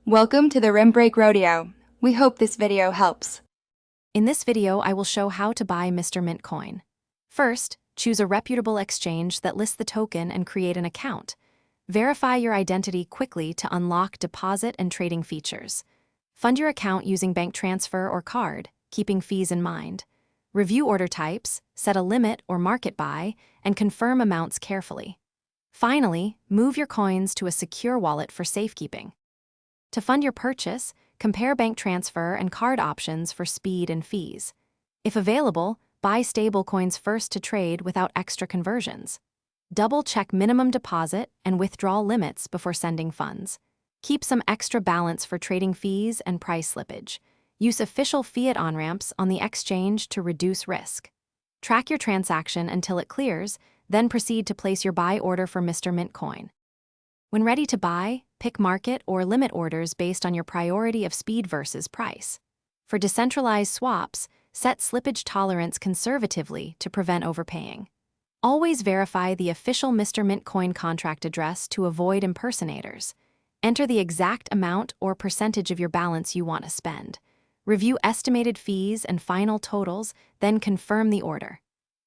Welcome to the Rim Break Rodeo. We hope this video helps. In this video, I will show how to buy Mr. Mint coin. First, choose a reputable exchange that lists the token and create an account. Verify your identity quickly to unlock deposit and trading features. Fund your account using bank transfer or card, keeping fees in mind. Review order types, set a limit or market buy, and confirm amounts carefully. Finally, move your coins to a secure wallet for safekeeping. To fund your purchase, compare bank transfer and card options for speed and fees. If available, buy stable coins first to trade without extra conversions. Double-check minimum deposit and withdrawal limits before sending funds. Keep some extra balance for trading fees and price slippage. Use official fiat on-ramps on the exchange to reduce risk. Track your transaction until it clears, then proceed to place your buy order for Mr. Mint coin. When ready to buy, pick market or limit orders based on your priority of speed versus price. For decentralized swaps, set slippage tolerance conservatively to prevent overpaying. Always verify the official Mr. Mint coin contract address to avoid impersonators. Enter the exact amount or percentage of your balance you want to spend. Review estimated fees and final totals, then confirm the order.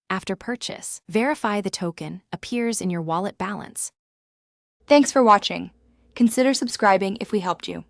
After purchase, verify the token appears in your wallet balance. Thanks for watching. Consider subscribing if we helped you.